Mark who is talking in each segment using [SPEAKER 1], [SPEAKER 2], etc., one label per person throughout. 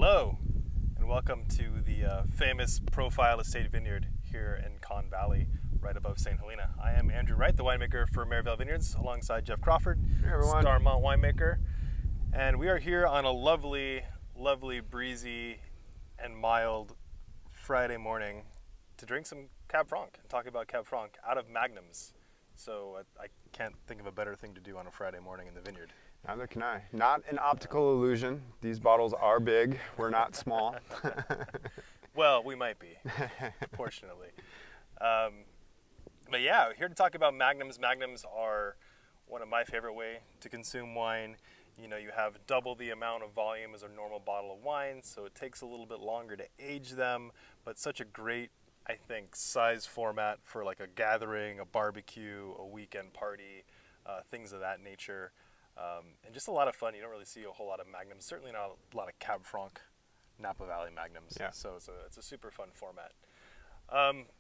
[SPEAKER 1] Hello, and welcome to the famous Profile Estate Vineyard here in Conn Valley, right above St. Helena. I am Andrew Wright, the winemaker for Merryvale Vineyards, alongside Jeff Crawford,
[SPEAKER 2] Hey everyone.
[SPEAKER 1] Starmont winemaker. And we are here on a lovely, breezy, and mild Friday morning to drink some Cab Franc and talk about Cab Franc out of Magnums. So I can't think of a better thing to do on a Friday morning in the vineyard.
[SPEAKER 2] Neither can I. Not an optical illusion. These bottles are big. We're not small.
[SPEAKER 1] Well, we might be, proportionately. But yeah, here to talk about Magnums. Magnums are one of my favorite way to consume wine. You know, you have double the amount of volume as a normal bottle of wine, so it takes a little bit longer to age them, but such a great, I think, size format for like a gathering, a barbecue, a weekend party, things of that nature. And just a lot of fun. You don't really see a whole lot of Magnums, certainly not a lot of Cab Franc Napa Valley Magnums.
[SPEAKER 2] Yeah.
[SPEAKER 1] So it's a super fun format.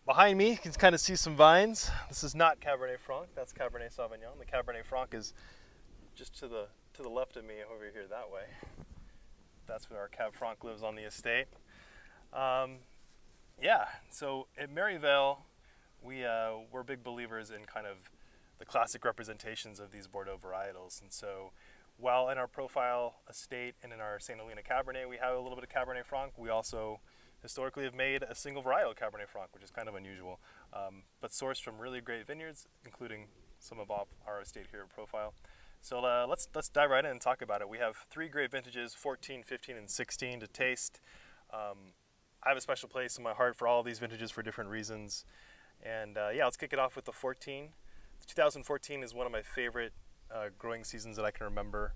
[SPEAKER 1] Behind me, you can kind of see some vines. This is not Cabernet Franc, that's Cabernet Sauvignon. The Cabernet Franc is just to the left of me over here that way. That's where our Cab Franc lives on the estate. Yeah, so at Merryvale, we're big believers in kind of the classic representations of these Bordeaux varietals. And so while in our Profile estate and in our St. Helena Cabernet, we have a little bit of Cabernet Franc, we also historically have made a single varietal Cabernet Franc, which is kind of unusual, but sourced from really great vineyards, including some of our estate here at Profile. So let's dive right in and talk about it. We have 3 great vintages, 14, 15, and 16 to taste. I have a special place in my heart for all of these vintages for different reasons. And yeah, let's kick it off with the 14. 2014 is one of my favorite growing seasons that I can remember.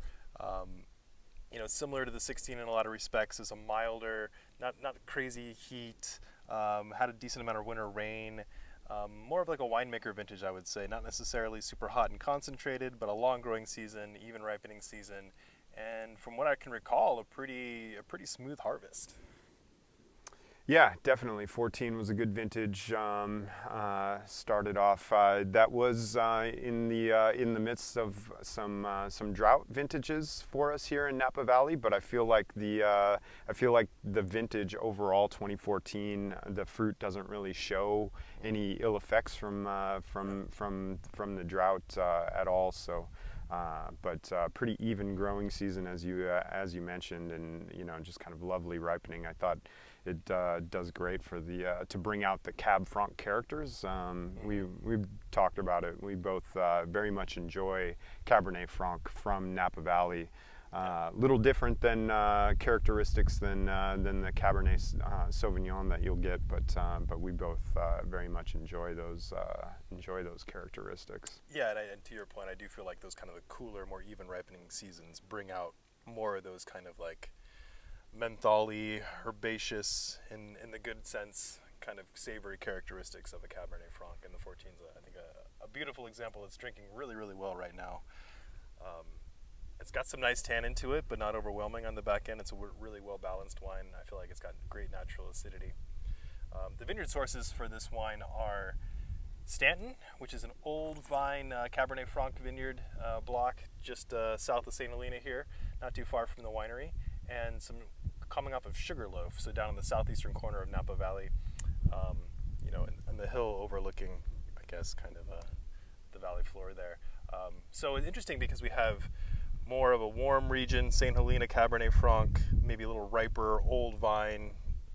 [SPEAKER 1] You know, similar to the 16 in a lot of respects, is a milder, not crazy heat, had a decent amount of winter rain, more of like a winemaker vintage, I would say. Not necessarily super hot and concentrated, but a long growing season, even ripening season, and from what I can recall, a pretty smooth harvest.
[SPEAKER 2] Yeah, definitely. 14 was a good vintage. Started off. That was in the midst of some drought vintages for us here in Napa Valley. But I feel like the vintage overall, 2014, the fruit doesn't really show any ill effects from the drought at all. So. But pretty even growing season as you mentioned, and you know, just kind of lovely ripening. I thought it does great for to bring out the Cab Franc characters. We've talked about it. We both very much enjoy Cabernet Franc from Napa Valley. Little different than characteristics than the Cabernet Sauvignon that you'll get, but we both very much enjoy those characteristics.
[SPEAKER 1] Yeah, and to your point, I do feel like those kind of the cooler, more even ripening seasons bring out more of those kind of like mentholy, herbaceous, in the good sense, kind of savory characteristics of a Cabernet Franc. And the 14 is, I think, a beautiful example that's drinking really, really well right now. It's got some nice tannin to it, but not overwhelming on the back end. It's a really well-balanced wine. I feel like it's got great natural acidity. The vineyard sources for this wine are Stanton, which is an old vine Cabernet Franc vineyard block just south of St. Helena here, not too far from the winery, and some coming off of Sugarloaf, so down in the southeastern corner of Napa Valley, you know, and the hill overlooking, I guess, kind of the valley floor there. So it's interesting because we have more of a warm region, St. Helena Cabernet Franc, maybe a little riper, old vine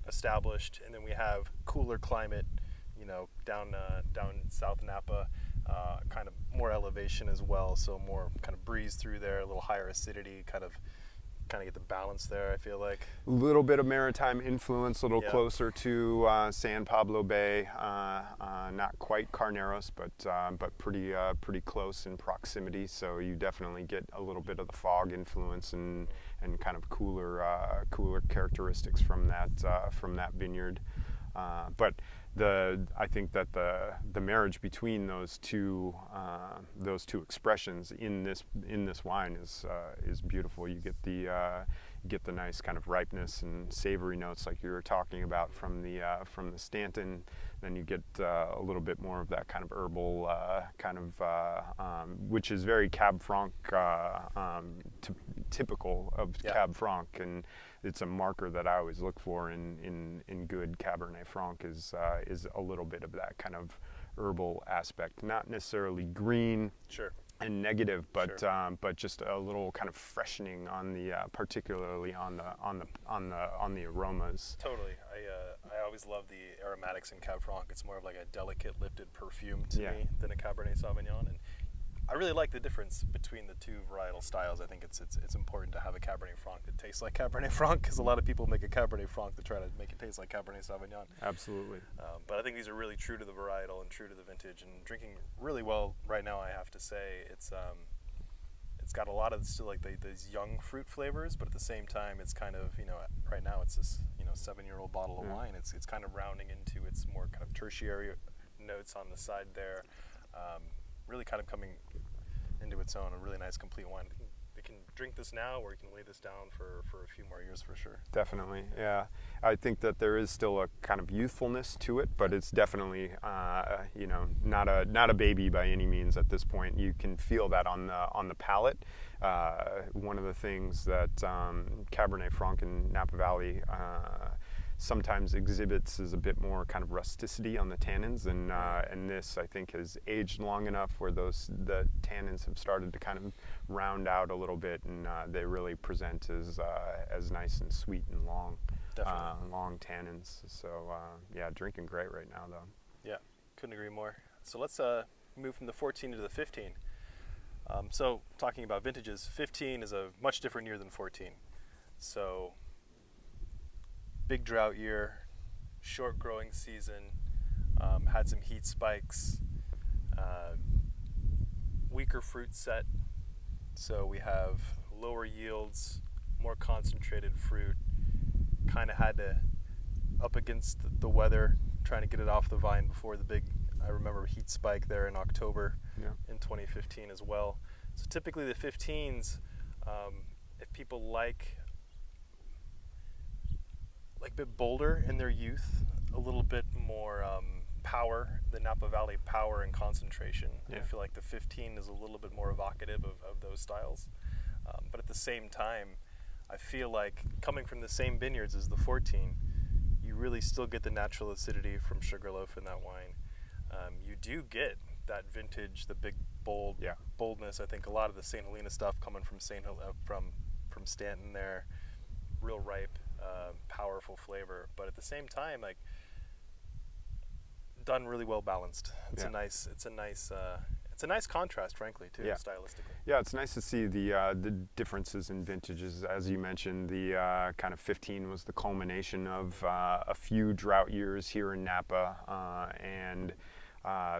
[SPEAKER 1] established, and then we have cooler climate, you know, down South Napa, kind of more elevation as well, so more kind of breeze through there, a little higher acidity, kind of get the balance there, I feel like.
[SPEAKER 2] A little bit of maritime influence, a little closer to San Pablo Bay, not quite Carneros, but pretty close in proximity. So you definitely get a little bit of the fog influence and kind of cooler characteristics from that vineyard. But I think that the marriage between those two expressions in this wine is beautiful. You get the nice kind of ripeness and savory notes like you were talking about from the Stanton. Then you get a little bit more of that kind of herbal which is very Cab Franc typical of
[SPEAKER 1] Yeah.
[SPEAKER 2] Cab Franc, and it's a marker that I always look for in good Cabernet Franc is a little bit of that kind of herbal aspect, not necessarily green
[SPEAKER 1] Sure.
[SPEAKER 2] and negative, but
[SPEAKER 1] Sure.
[SPEAKER 2] but just a little kind of freshening on the particularly on the aromas.
[SPEAKER 1] Totally. I always love the aromatics in Cab Franc. It's more of like a delicate lifted perfume to
[SPEAKER 2] Yeah.
[SPEAKER 1] me than a Cabernet Sauvignon, and I really like the difference between the two varietal styles. I think it's important to have a Cabernet Franc that tastes like Cabernet Franc, because a lot of people make a Cabernet Franc to try to make it taste like Cabernet Sauvignon.
[SPEAKER 2] Absolutely.
[SPEAKER 1] But I think these are really true to the varietal and true to the vintage, and drinking really well right now. I have to say it's got a lot of still like these young fruit flavors, but at the same time it's kind of, right now it's this 7-year-old bottle of wine. It's kind of rounding into its more kind of tertiary notes on the side there. Really kind of coming into its own, a really nice complete wine. They can drink this now, or you can lay this down for a few more years for sure.
[SPEAKER 2] Definitely, yeah. I think that there is still a kind of youthfulness to it, but it's definitely, not a baby by any means at this point. You can feel that on the palate. One of the things that Cabernet Franc in Napa Valley sometimes exhibits is a bit more kind of rusticity on the tannins, and this I think has aged long enough where the tannins have started to kind of round out a little bit, and they really present as nice and sweet and long.
[SPEAKER 1] Definitely.
[SPEAKER 2] Long tannins. So yeah, drinking great right now though.
[SPEAKER 1] Yeah, couldn't agree more. So let's move from the 14 to the 15. So talking about vintages, 15 is a much different year than 14. So big drought year, short growing season, had some heat spikes, weaker fruit set. So we have lower yields, more concentrated fruit. Kind of had to up against the weather, trying to get it off the vine before the big, I remember, heat spike there in October in 2015 as well. So typically the 15s, if people like a bit bolder in their youth, a little bit more power, the Napa Valley power and concentration.
[SPEAKER 2] Yeah.
[SPEAKER 1] I feel like the 15 is a little bit more evocative of those styles. But at the same time, I feel like coming from the same vineyards as the 14, you really still get the natural acidity from Sugarloaf in that wine. You do get that vintage, the big boldness. I think a lot of the St. Helena stuff coming from from Stanton there, real ripe, powerful flavor. But at the same time, like, done really well balanced. It's a nice contrast, frankly, too, stylistically.
[SPEAKER 2] Yeah, it's nice to see the differences in vintages. As you mentioned, the kind of 15 was the culmination of a few drought years here in Napa, and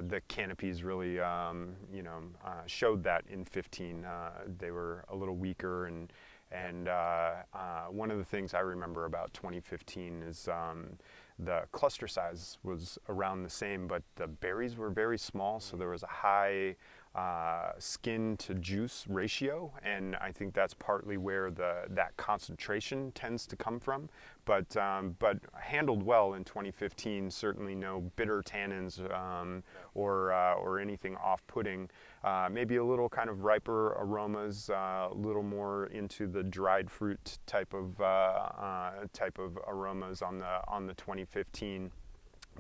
[SPEAKER 2] the canopies really, showed that in 15. They were a little weaker, and one of the things I remember about 2015 is the cluster size was around the same, but the berries were very small, so there was a high skin to juice ratio, and I think that's partly where that concentration tends to come from. But handled well in 2015. Certainly no bitter tannins or anything off-putting. Maybe a little kind of riper aromas, a little more into the dried fruit type of aromas on the 2015.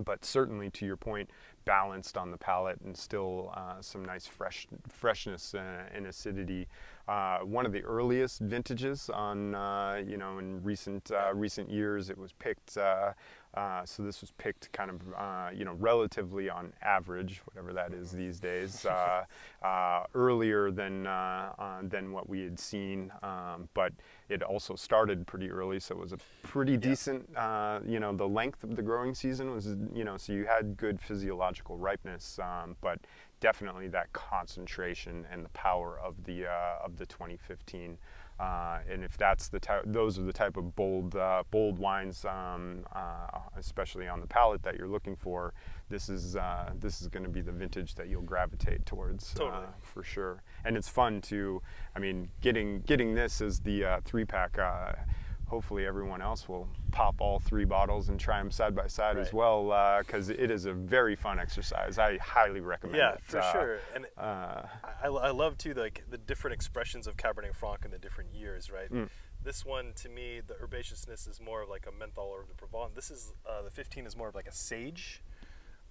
[SPEAKER 2] But certainly, to your point, balanced on the palate and still some nice freshness and acidity. One of the earliest vintages on in recent years. It was picked. So this was picked kind of relatively on average, whatever that is these days, earlier than what we had seen. But it also started pretty early, so it was a pretty decent. The length of the growing season was so you had good physiological ripeness, but definitely that concentration and the power of the 2015. And if that's those are the type of bold wines, especially on the palate, that you're looking for, this is going to be the vintage that you'll gravitate towards.
[SPEAKER 1] Totally.
[SPEAKER 2] For sure. And it's fun to, getting this as the 3-pack hopefully everyone else will pop all 3 bottles and try them side by side as
[SPEAKER 1] Right.
[SPEAKER 2] well, because it is a very fun exercise. I highly recommend
[SPEAKER 1] Yeah,
[SPEAKER 2] it.
[SPEAKER 1] for sure. And I love too like the different expressions of Cabernet Franc in the different years, right? This one, to me, the herbaceousness is more of like a menthol or the Provence. This is the 15 is more of like a sage,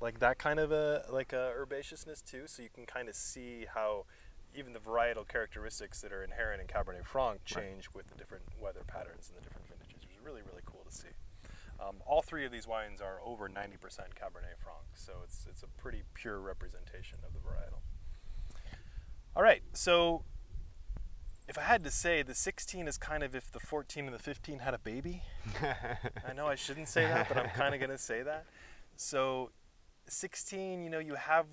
[SPEAKER 1] like that kind of a herbaceousness too. So you can kind of see how even the varietal characteristics that are inherent in Cabernet Franc change with the different weather patterns and the different vintages, which is really, really cool to see. All 3 of these wines are over 90% Cabernet Franc, so it's a pretty pure representation of the varietal. All right, so if I had to say, the 16 is kind of if the 14 and the 15 had a baby. I know I shouldn't say that, but I'm kind of going to say that. So 16, you have,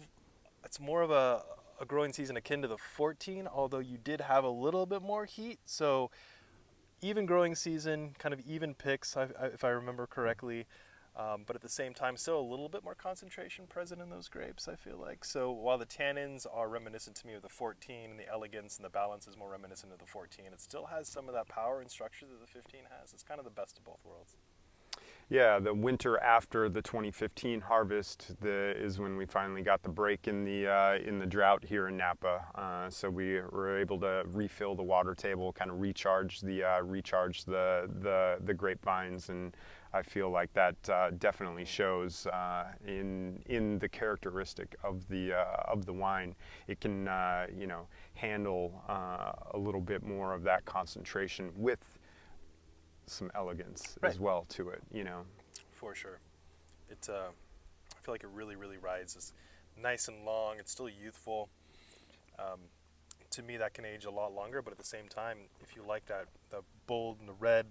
[SPEAKER 1] it's more of a growing season akin to the 14, although you did have a little bit more heat. So even growing season, kind of even picks, if I remember correctly. But at the same time, still a little bit more concentration present in those grapes, I feel like. So while the tannins are reminiscent to me of the 14 and the elegance and the balance is more reminiscent of the 14, it still has some of that power and structure that the 15 has. It's kind of the best of both worlds.
[SPEAKER 2] Yeah, the winter after the 2015 harvest is when we finally got the break in the drought here in Napa. So we were able to refill the water table, kind of recharge the grapevines, and I feel like that definitely shows in the characteristic of the wine. It can handle a little bit more of that concentration with some elegance as well to it,
[SPEAKER 1] For sure. It I feel like it really, really rides. It's nice and long. It's still youthful. To me, that can age a lot longer, but at the same time, if you like the bold and the red,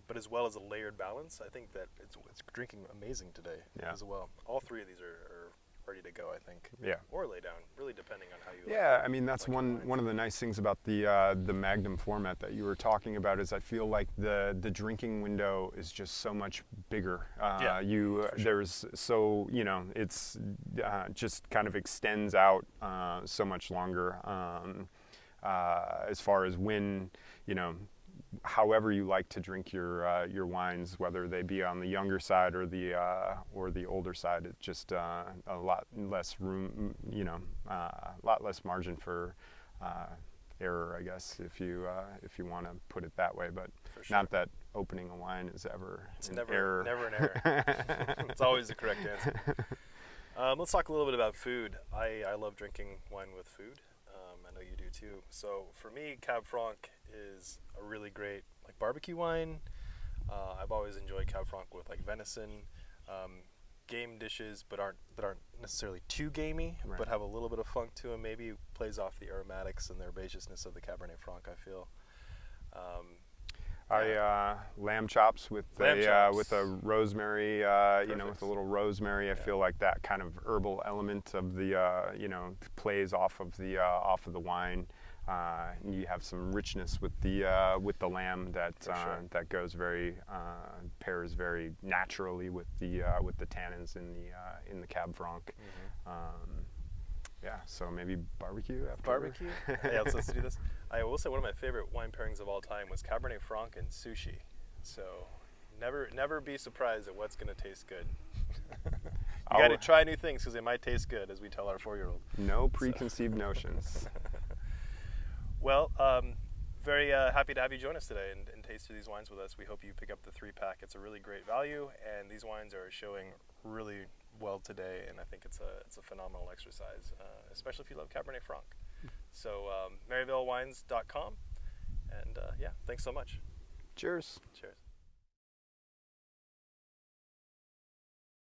[SPEAKER 1] but as well as a layered balance, I think that it's drinking amazing today as well. All 3 of these are ready to go, I think.
[SPEAKER 2] Yeah.
[SPEAKER 1] Or lay down, really depending on how you
[SPEAKER 2] Yeah,
[SPEAKER 1] like
[SPEAKER 2] I mean, that's one of the nice things about the Magnum format that you were talking about is I feel like the drinking window is just so much bigger. There's so, it's just kind of extends out so much longer as far as when, however you like to drink your wines, whether they be on the younger side or the older side. It's just a lot less room, a lot less margin for error, I guess, if you want to put it that way. But not that opening a wine is ever error.
[SPEAKER 1] Never an error. It's always the correct answer. Let's talk a little bit about food. I love drinking wine with food. I know you do too. So for me, Cab Franc is a really great barbecue wine. I've always enjoyed Cab Franc with venison, game dishes, but aren't necessarily too gamey, but have a little bit of funk to them. Maybe plays off the aromatics and the herbaceousness of the Cabernet Franc, I feel.
[SPEAKER 2] Lamb chops with a rosemary, with a little rosemary. I feel like that kind of herbal element of the, plays off of the wine. And you have some richness with the lamb that goes pairs very naturally with the tannins in the Cab Franc. So maybe barbecue after.
[SPEAKER 1] Barbecue? Yeah, let's do this. I will say one of my favorite wine pairings of all time was Cabernet Franc and sushi. So never be surprised at what's going to taste good. You got to try new things because they might taste good, as we tell our 4-year-old.
[SPEAKER 2] No preconceived notions.
[SPEAKER 1] Well, very happy to have you join us today and taste these wines with us. We hope you pick up the 3-pack. It's a really great value, and these wines are showing really well today, and I think it's a phenomenal exercise, especially if you love Cabernet Franc. So merryvalewines.com, and thanks so much.
[SPEAKER 2] Cheers.
[SPEAKER 1] Cheers.